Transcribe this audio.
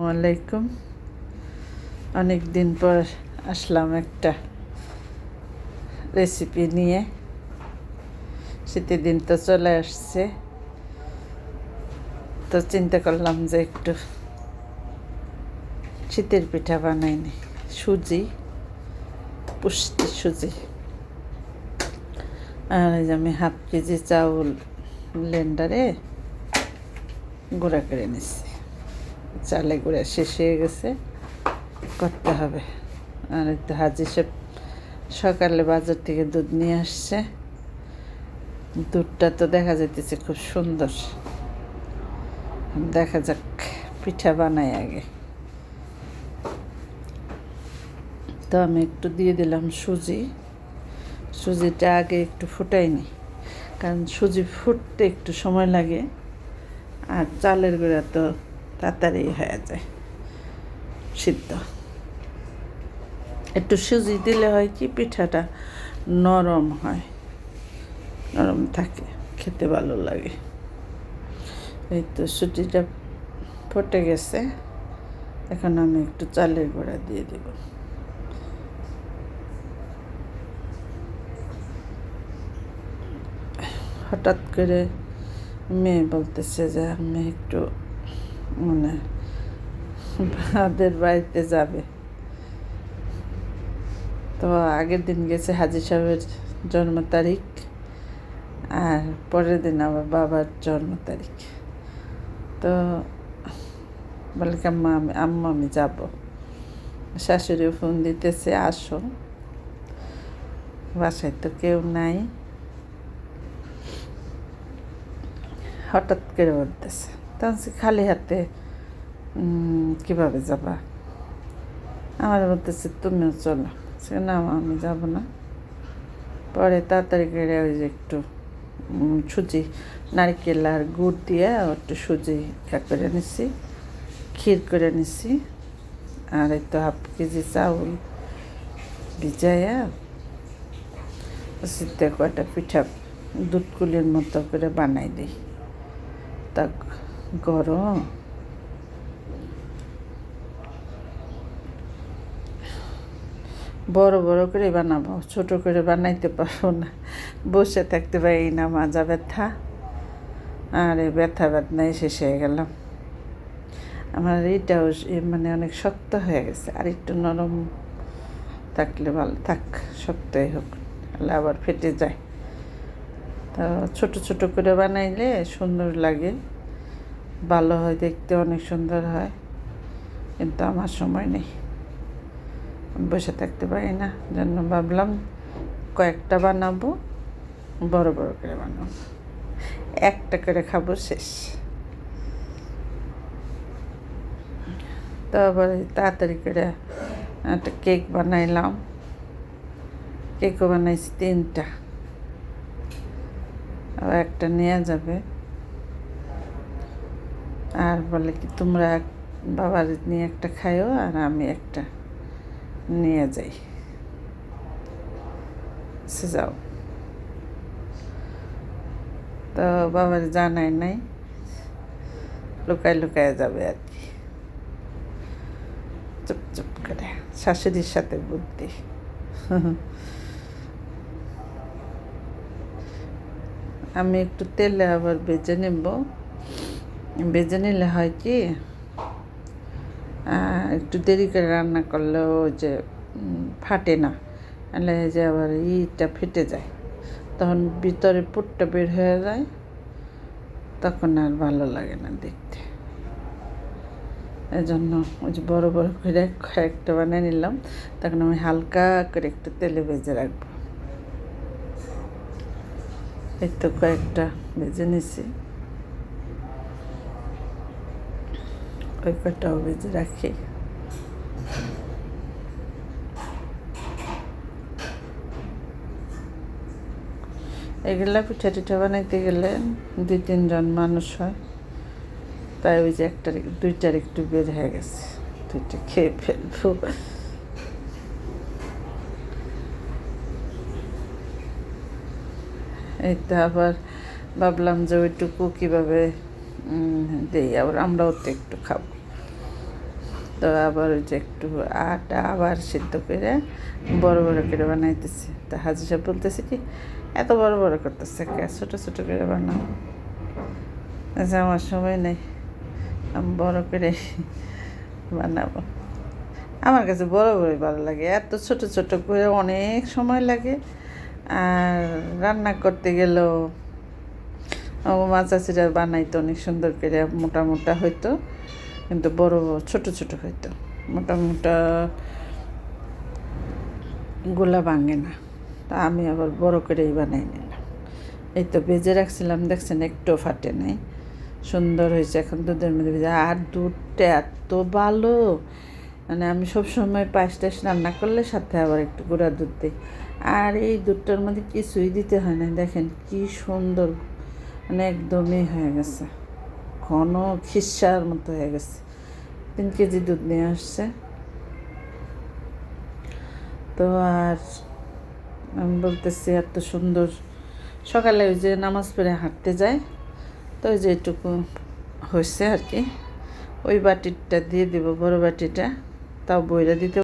ওয়ালাইকুম। অনেক দিন পর আসলাম একটা রেসিপি নিয়ে। শীতের দিন তো চলে আসছে, তো চিন্তা করলাম যে একটু শীতের পিঠা বানাইনি। সুজি, পুষ্টি সুজি। আর এই যে আমি 1/2 কেজি চাউল ব্লেন্ডারে গুঁড়া করে নিচ্ছি। চালে গুঁড়া শেষ হয়ে গেছে, করতে হবে। আর একটু হাজি সাহেব সকালে বাজার থেকে দুধ নিয়ে আসছে। দুধটা তো দেখা যাইতেছে খুব সুন্দর। দেখা যাক, পিঠা বানাই আগে। তো আমি একটু দিয়ে দিলাম সুজি। সুজিটা আগে একটু ফুটাইনি, কারণ সুজি ফুটতে একটু সময় লাগে, আর চালের গুঁড়া তো তাড়াতাড়ি হয়ে যায় সিদ্ধ। একটু সুজি দিলে হয় কি, পিঠাটা নরম হয়, নরম থাকে, খেতে ভালো লাগে। এই তো সুজিটা ফুটে গেছে, এখন আমি একটু চালের গুঁড়া দিয়ে দেব। হঠাৎ করে মেয়ে বলতেছে যে আমি একটু মানে ভাদের বাড়িতে যাবে। তো আগের দিন গেছে হাজি সাহেবের জন্ম তারিখ, আর পরের দিন আমার বাবার জন্ম তারিখ। তো বলে কি আম্মা আমি যাব। শাশুড়িও ফোন দিতেছে আসো, বাসায় তো কেউ নাই। হঠাৎ করে বলতেছে, তখন খালি হাতে কীভাবে যাবা? আমার বলতেছে তুমিও চলো। সে না, আমি যাব না। পরে তাড়াতাড়ি করে ওই যে একটু সুজি, নারকেল আর গুড় দিয়ে একটু সুজি করে নিচ্ছি, ক্ষীর করে নিচ্ছি। আর এই তো 1/2 কেজি চাউল ভিজাইয়া সিদ্ধে কয়টা পিঠা দুধকুলির মতো করে বানাই দিই। তা গরম বড় বড় করে বানাবো, ছোট করে বানাইতে পারবো না, বসে থাকতে পারি না, মাজা ব্যথা। আর এই ব্যথা বেদনায় শেষ হয়ে গেলাম। আমার এইটাও মানে অনেক শক্ত হয়ে গেছে, আর একটু নরম থাকলে ভালো। থাক, শক্তই হোক, তাহলে আবার ফেটে যায়। তো ছোট ছোট করে বানাইলে সুন্দর লাগে, ভালো হয়, দেখতে অনেক সুন্দর হয়। কিন্তু আমার সময় নেই, বসে থাকতে পারি না, জন্য ভাবলাম কয়েকটা বানাবো, বড় বড় করে বানাবো, একটা করে খাবো, শেষ। তারপরে তাড়াতাড়ি করে একটা কেক বানাইলাম। কেকও বানাইছি 3টা, আবার একটা নেওয়া যাবে। আর বলে কি তোমরা বাবার নিয়ে একটা খাইও, আর আমি একটা নিয়ে যাই, সে যাও। তো বাবার জানাই নাই, লুকায় লুকায় যাবে আর কি, চুপ চুপ করে। শাশুড়ির সাথে বুদ্ধি। আমি একটু তেলে আবার ভেজে নেব। ভেজে নিলে হয় কি, একটু দেরি করে রান্না করলেও ওই যে ফাটে না, নাহলে যে আবার ইটা ফেটে যায়, তখন ভিতরে পুরটা বের হয়ে যায়, তখন আর ভালো লাগে না দেখতে। এই জন্য ওই যে বড়ো বড়ো করে কয়েকটা বানিয়ে নিলাম, তখন আমি হালকা করে একটু তেলে ভেজে রাখবো। এই তো কয়েকটা ভেজে নিছি, ওই কয়টাও ভেজে রাখি। এগুলা পিঠা টিঠা বানাইতে গেলে 2-3 জন মানুষ হয়, তাই ওই যে 2টার একটু বের হয়ে গেছে, 2টা খেয়ে ফেলবো। এই তো আবার ভাবলাম যে ওইটুকু কীভাবে দেই, আবার আমরাও তো একটু খাবো। তো আবার ওই যে একটু আটা আবার সিদ্ধ করে বড় বড় করে বানাইতেছি। তো হাজি সাহেব বলতেছে কি এত বড় বড় করতেছে, ছোটো ছোটো করে বানাও। আচ্ছা আমার সময় নেই, আমি বড় করে বানাবো। আমার কাছে বড় বড়ই ভালো লাগে, এত ছোট ছোট করে অনেক সময় লাগে। আর রান্না করতে গেলেও আমার মা চাচিরা বানাইতো অনেক সুন্দর করে, মোটা মোটা হইতো, কিন্তু বড় ছোট ছোট হইতো, মোটা মোটা গোলা ভাঙে না। তা আমি আবার বড় করেই বানাই নিলাম। এই তো ভেজে রাখছিলাম, দেখছেন একটু ফাটে নাই, সুন্দর হয়েছে। এখন দুধের মধ্যে ভেজে, আর দুধটা এত ভালো, মানে আমি সবসময় পায়েস টায়েস রান্না করলে সাথে আবার একটু গুঁড়া দুধ দিই। আর এই দুধটার মধ্যে কিছুই দিতে হয় না, দেখেন কি সুন্দর, মানে একদমই হয়ে গেছে, ঘন খিসার মতো হয়ে গেছে। 3 কেজি দুধ নিয়ে আসছে। তো আর আমি বলতেছি এত সুন্দর, সকালে ওই যে নামাজ পড়ে হাঁটতে যায়, তো ওই যে এটুকু হয়েছে আর কি। ওই বাটিটা দিয়ে দিব, বড় বাটিটা, তাও বইরা দিতে